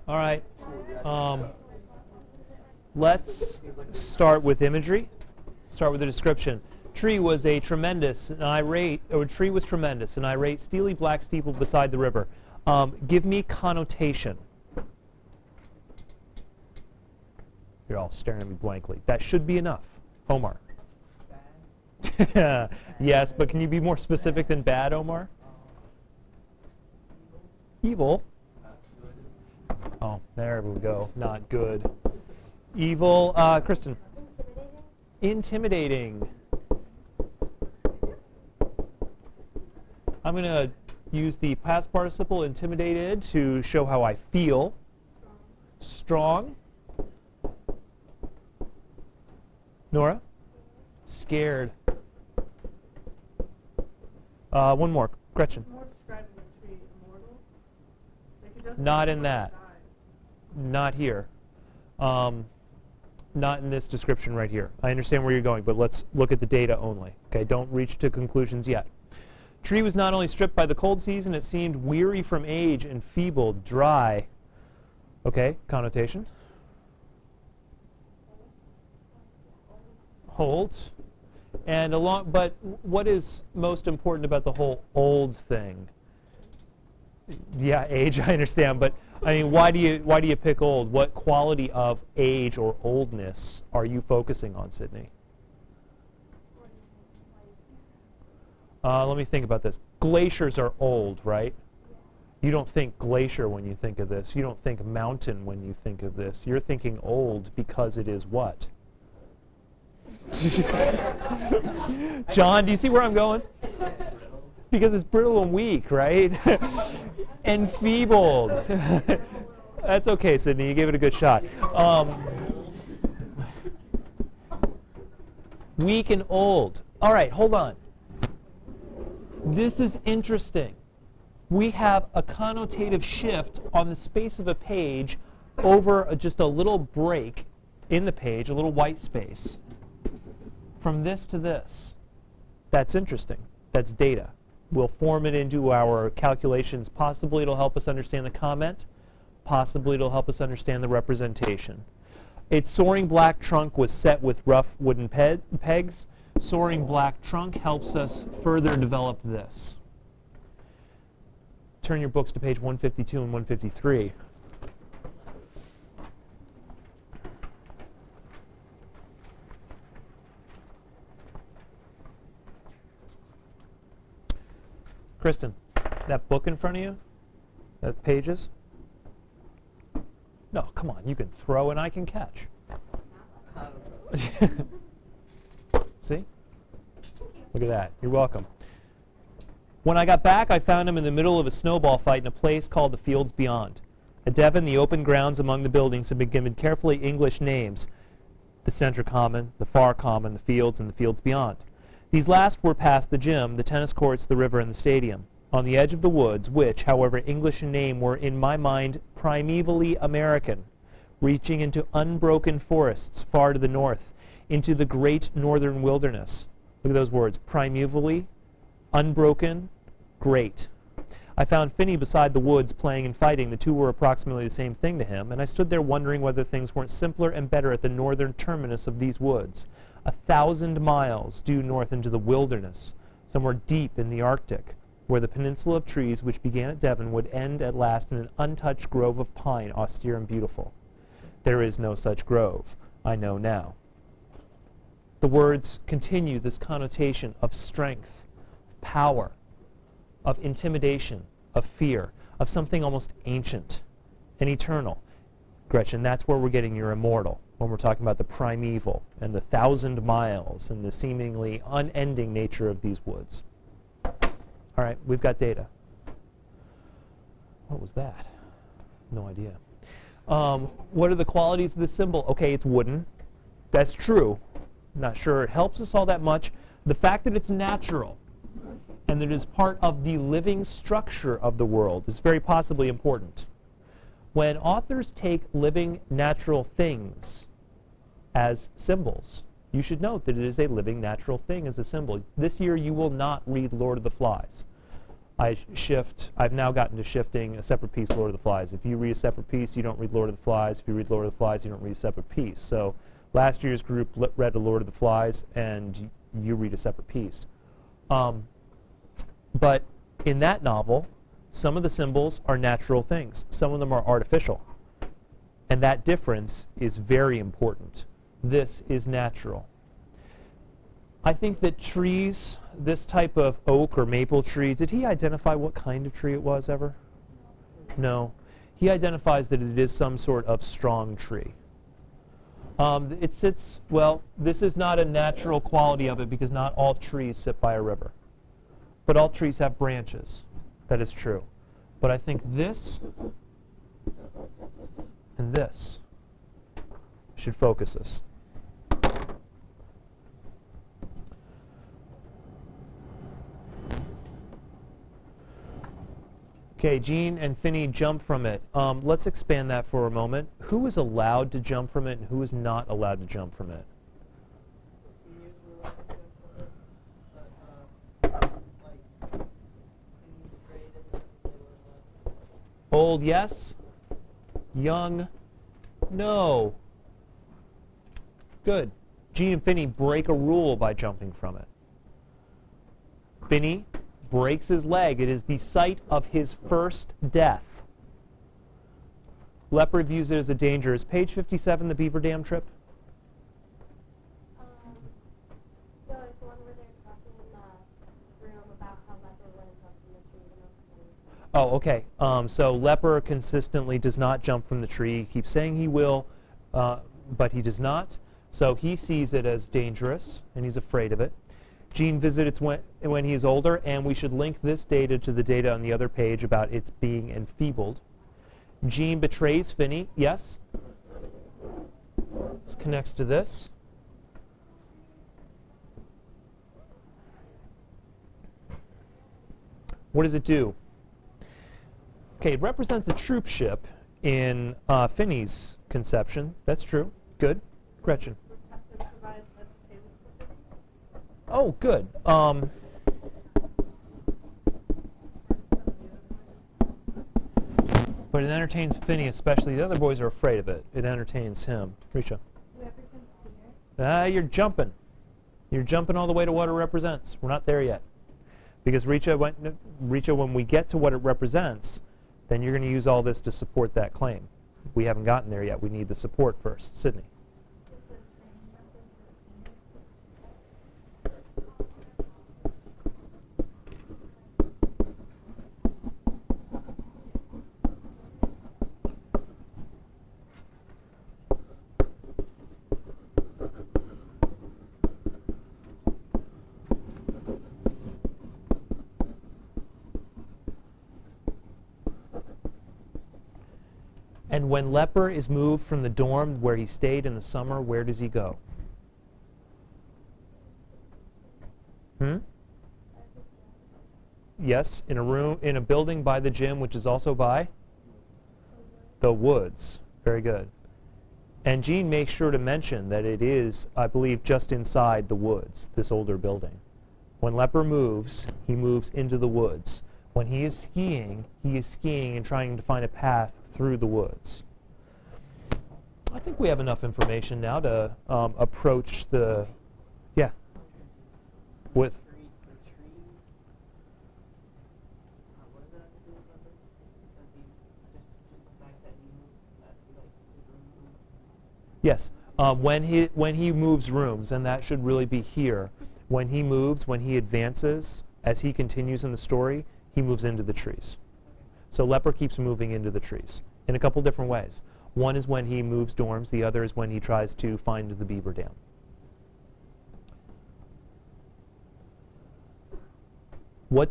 All right. Let's start with imagery. Start with the description. Tree was tremendous, and irate, steely black steeple beside the river. Give me connotation. You're all staring at me blankly. That should be enough. Omar. Yes, but can you be more specific than bad, Omar? Evil. Oh, there we go. Not good. Evil. Kristen. Intimidating. I'm going to use the past participle intimidated to show how I feel. Strong. Nora? Scared. One more. Gretchen. More describing the tree immortal. Like it doesn't Not in say that. it dies. Not here. Not in this description right here. I understand where you're going, but let's look at the data only. Okay, don't reach to conclusions yet. Tree was not only stripped by the cold season, it seemed weary from age, enfeebled, dry. Okay, connotation. Old. And along, but what is most important about the whole old thing? Yeah, age, I understand, but I mean, why do you pick old? What quality of age or oldness are you focusing on, Sydney? Let me think about this. Glaciers are old, right? You don't think glacier when you think of this. You don't think mountain when you think of this. You're thinking old because it is what? John, do you see where I'm going? Because it's brittle and weak, right? Enfeebled. That's okay, Sydney. You gave it a good shot. Weak and old. All right, hold on. This is interesting. We have a connotative shift on the space of a page over just a little break in the page, a little white space, from this to this. That's interesting. That's data. We'll form it into our calculations. Possibly it'll help us understand the comment. Possibly it'll help us understand the representation. Its soaring black trunk was set with rough wooden pegs. Soaring black trunk helps us further develop this. Turn your books to page 152 and 153. Kristen, that book in front of you, that pages? No, come on, you can throw and I can catch. See? Look at that. You're welcome. When I got back, I found him in the middle of a snowball fight in a place called the Fields Beyond. At Devon, the open grounds among the buildings had been given carefully English names: the Centre Common, the Far Common, the Fields, and the Fields Beyond. These last were past the gym, the tennis courts, the river, and the stadium, on the edge of the woods, which, however English in name, were in my mind primevally American, reaching into unbroken forests far to the north, into the great northern wilderness. Look at those words: primevally, unbroken, great. I found Finney beside the woods playing and fighting. The two were approximately the same thing to him, and I stood there wondering whether things weren't simpler and better at the northern terminus of these woods, 1,000 miles due north into the wilderness, somewhere deep in the Arctic, where the peninsula of trees which began at Devon would end at last in an untouched grove of pine, austere and beautiful. There is no such grove, I know now. The words continue this connotation of strength, of power, of intimidation, of fear, of something almost ancient and eternal. Gretchen, that's where we're getting your immortal, when we're talking about the primeval and the 1,000 miles and the seemingly unending nature of these woods. All right, we've got data. What was that? No idea. What are the qualities of the symbol? Okay, it's wooden. That's true. Not sure it helps us all that much. The fact that it's natural and that it is part of the living structure of the world is very possibly important. When authors take living natural things as symbols, you should note that it is a living natural thing as a symbol. This year you will not read Lord of the Flies. I've now gotten to shifting a separate piece, Lord of the Flies. If you read a separate piece, you don't read Lord of the Flies. If you read Lord of the Flies, you don't read a separate piece. So last year's group read the Lord of the Flies, and you read a separate piece. But in that novel, some of the symbols are natural things. Some of them are artificial. And that difference is very important. This is natural. I think that trees, this type of oak or maple tree, did he identify what kind of tree it was ever? No. He identifies that it is some sort of strong tree. It sits, well, this is not a natural quality of it because not all trees sit by a river. But all trees have branches. That is true. But I think this and this should focus us. Okay, Jean and Finney jump from it. Let's expand that for a moment. Who is allowed to jump from it and who is not allowed to jump from it? Old, yes. Young, no. Good. Jean and Finney break a rule by jumping from it. Finney breaks his leg. It is the site of his first death. Leopard views it as a danger. Is page 57 the beaver dam trip? No, it's the one where they're talking in the room about how Leopard went and jumped from the tree the most time. Oh, okay. So Leopard consistently does not jump from the tree. He keeps saying he will, but he does not. So he sees it as dangerous, and he's afraid of it. Jean visits when he is older, and we should link this data to the data on the other page about its being enfeebled. Jean betrays Finney. Yes? This connects to this. What does it do? Okay, it represents a troop ship in Finney's conception. That's true. Good. Gretchen. Oh, good. But it entertains Finney especially. The other boys are afraid of it. It entertains him. Risha. You're jumping. You're jumping all the way to what it represents. We're not there yet. Because Richa, when we get to what it represents, then you're going to use all this to support that claim. We haven't gotten there yet. We need the support first. Sydney. And when Leper is moved from the dorm where he stayed in the summer, where does he go? Yes, in a room, in a building by the gym, which is also by the woods. Very good. And Jean makes sure to mention that it is, I believe, just inside the woods, this older building. When Leper moves, he moves into the woods. When he is skiing and trying to find a path through the woods. I think we have enough information now to approach the, yeah, with. Yes, when he moves rooms, and that should really be here. When he moves, when he advances, as he continues in the story, he moves into the trees. So Leper keeps moving into the trees in a couple different ways. One is when he moves dorms. The other is when he tries to find the beaver dam. What